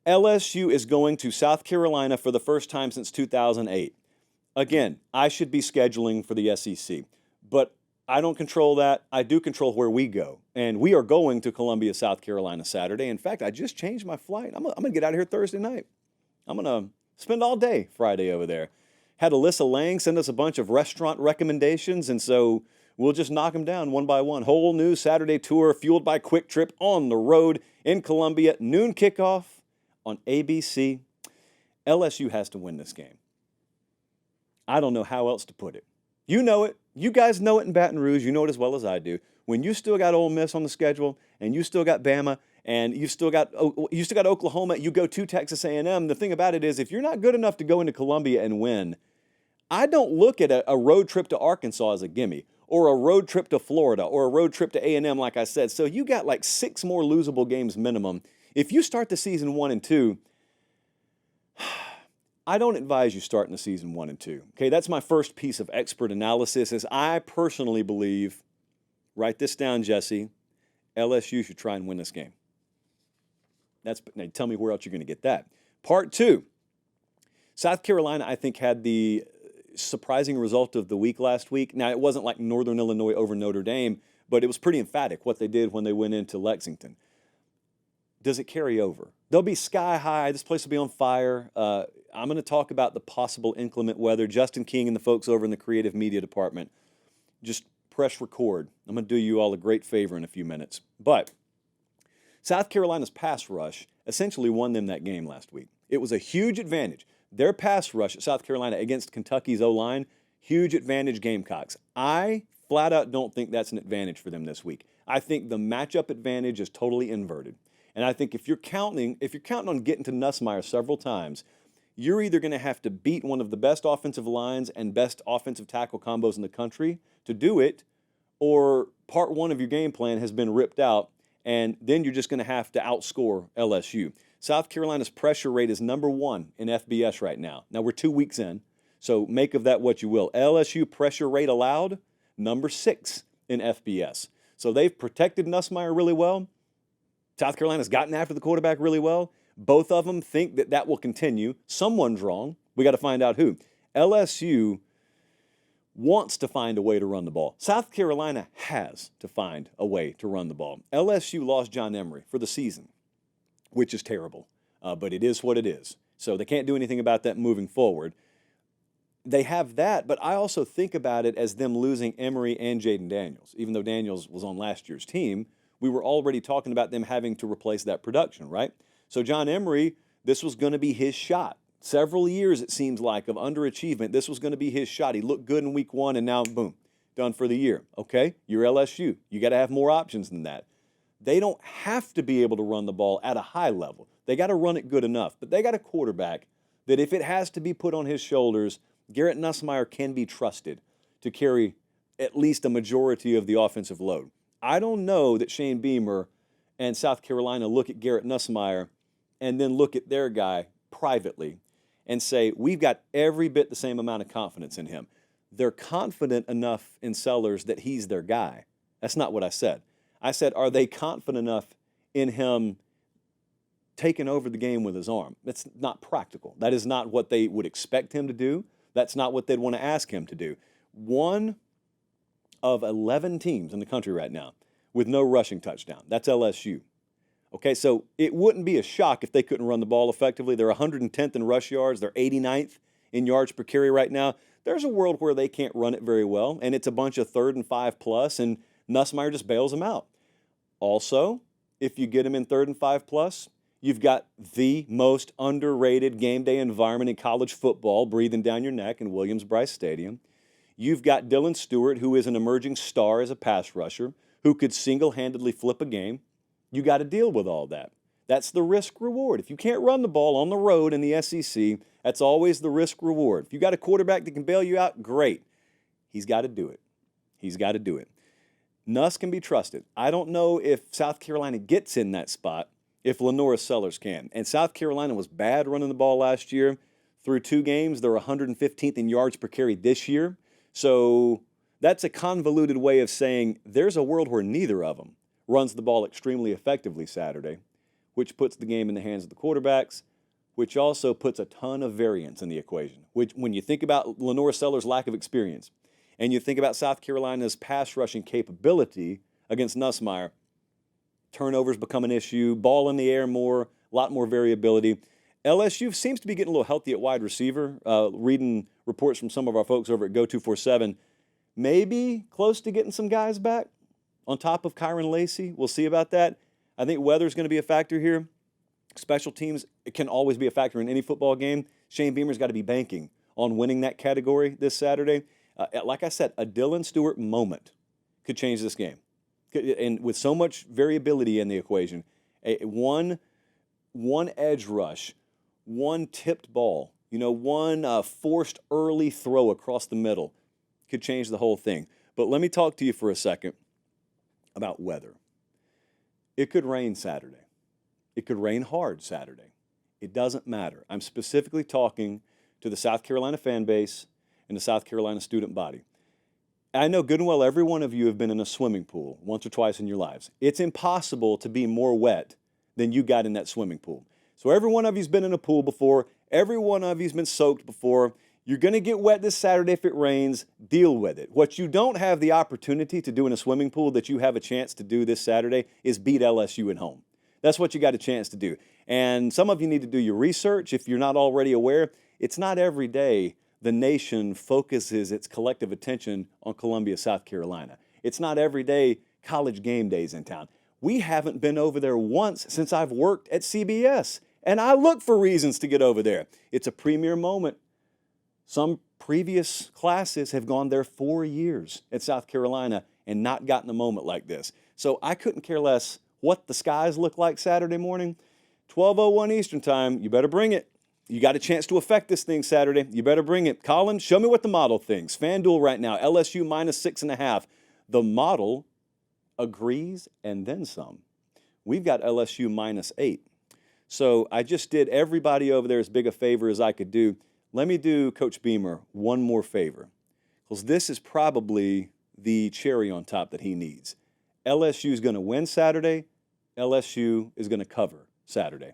LSU is going to South Carolina for the first time since 2008. Again, I should be scheduling for the SEC, but I don't control that. I do control where we go. And we are going to Columbia, South Carolina Saturday. In fact, I just changed my flight. I'm going to get out of here Thursday night. I'm going to spend all day Friday over there. Had Alyssa Lang send us a bunch of restaurant recommendations, and so we'll just knock them down one by one. Whole new Saturday tour fueled by Quick Trip on the road in Columbia. Noon kickoff on ABC. LSU has to win this game. I don't know how else to put it. You know it. You guys know it in Baton Rouge. You know it as well as I do. When you still got Ole Miss on the schedule, and you still got Bama, and you still got Oklahoma, you go to Texas A&M. The thing about it is, if you're not good enough to go into Columbia and win, I don't look at a road trip to Arkansas as a gimme, or a road trip to Florida, or a road trip to A&M, like I said. So you got like 6 more losable games minimum. If you start the season 1 and 2, I don't advise you starting the season 1 and 2. Okay, that's my first piece of expert analysis. Is I personally believe, write this down, Jesse, LSU should try and win this game. Now tell me where else you're going to get that. Part 2, South Carolina, I think, had the surprising result of the week last week. Now, it wasn't like Northern Illinois over Notre Dame, but it was pretty emphatic what they did when they went into Lexington. Does it carry over? They'll be sky high. This place will be on fire. I'm going to talk about the possible inclement weather. Justin King and the folks over in the creative media department, just press record. I'm going to do you all a great favor in a few minutes. But South Carolina's pass rush essentially won them that game last week. It was a huge advantage. Their pass rush at South Carolina against Kentucky's O-line, huge advantage Gamecocks. I flat out don't think that's an advantage for them this week. I think the matchup advantage is totally inverted. And I think if you're counting on getting to Nussmeier several times, you're either going to have to beat one of the best offensive lines and best offensive tackle combos in the country to do it, or part 1 of your game plan has been ripped out, and then you're just going to have to outscore LSU. South Carolina's pressure rate is number 1 in FBS right now. Now, we're 2 weeks in, so make of that what you will. LSU pressure rate allowed, number 6 in FBS. So they've protected Nussmeier really well. South Carolina's gotten after the quarterback really well. Both of them think that that will continue. Someone's wrong. We got to find out who. LSU wants to find a way to run the ball. South Carolina has to find a way to run the ball. LSU lost John Emery for the season, which is terrible, but it is what it is. So they can't do anything about that moving forward. They have that, but I also think about it as them losing Emery and Jaden Daniels. Even though Daniels was on last year's team, we were already talking about them having to replace that production, right? So John Emery, this was going to be his shot. Several years, it seems like, of underachievement. This was going to be his shot. He looked good in week 1, and now, boom, done for the year. Okay, you're LSU. You got to have more options than that. They don't have to be able to run the ball at a high level. They got to run it good enough. But they got a quarterback that if it has to be put on his shoulders, Garrett Nussmeier can be trusted to carry at least a majority of the offensive load. I don't know that Shane Beamer and South Carolina look at Garrett Nussmeier and then look at their guy privately and say, we've got every bit the same amount of confidence in him. They're confident enough in Sellers that he's their guy. That's not what I said. I said, are they confident enough in him taking over the game with his arm? That's not practical. That is not what they would expect him to do. That's not what they'd want to ask him to do. One of 11 teams in the country right now with no rushing touchdown. That's LSU. Okay, so it wouldn't be a shock if they couldn't run the ball effectively. They're 110th in rush yards. They're 89th in yards per carry right now. There's a world where they can't run it very well, and it's a bunch of 3rd and 5 plus, and Nussmeier just bails them out. Also, if you get him in 3rd and 5 plus, you've got the most underrated game day environment in college football breathing down your neck in Williams-Brice Stadium. You've got Dylan Stewart, who is an emerging star as a pass rusher, who could single-handedly flip a game. You got to deal with all that. That's the risk reward. If you can't run the ball on the road in the SEC, that's always the risk reward. If you got a quarterback that can bail you out, great. He's got to do it. He's got to do it. Nuss can be trusted. I don't know if South Carolina gets in that spot if Lenora Sellers can. And South Carolina was bad running the ball last year. Through 2 games, they're 115th in yards per carry this year. So that's a convoluted way of saying there's a world where neither of them runs the ball extremely effectively Saturday. which puts the game in the hands of the quarterbacks, which also puts a ton of variance in the equation. Which, when you think about Lenore Seller's lack of experience, and you think about South Carolina's pass rushing capability against Nussmeier, turnovers become an issue, ball in the air more, a lot more variability. LSU seems to be getting a little healthy at wide receiver. Reading reports from some of our folks over at Go247, maybe close to getting some guys back on top of Kyron Lacey. We'll see about that. I think weather's going to be a factor here. Special teams, it can always be a factor in any football game. Shane Beamer's got to be banking on winning that category this Saturday. Like I said, a Dylan Stewart moment could change this game. And with so much variability in the equation, one edge rush, one tipped ball, one forced early throw across the middle could change the whole thing. But let me talk to you for a second about weather. It could rain Saturday. It could rain hard Saturday. It doesn't matter. I'm specifically talking to the South Carolina fan base and the South Carolina student body. I know good and well every one of you have been in a swimming pool once or twice in your lives. It's impossible to be more wet than you got in that swimming pool. So every one of you's been in a pool before. Every one of you's been soaked before. You're going to get wet this Saturday if it rains. Deal with it. What you don't have the opportunity to do in a swimming pool that you have a chance to do this Saturday is beat LSU at home. That's what you got a chance to do. And some of you need to do your research. If you're not already aware, it's not every day the nation focuses its collective attention on Columbia, South Carolina. It's not every day College game days in town. We haven't been over there once since I've worked at CBS, and I look for reasons to get over there. It's a premier moment. Some previous classes have gone there 4 years at South Carolina and not gotten a moment like this. So I couldn't care less what the skies look like Saturday morning. 12:01 Eastern time, you better bring it. You got a chance to affect this thing Saturday. You better bring it. Colin, show me what the model thinks. FanDuel right now, LSU minus 6.5. The model agrees and then some. We've got LSU minus 8. So I just did everybody over there as big a favor as I could do. Let me do Coach Beamer one more favor, because this is probably the cherry on top that he needs. LSU is going to win Saturday. LSU is going to cover Saturday.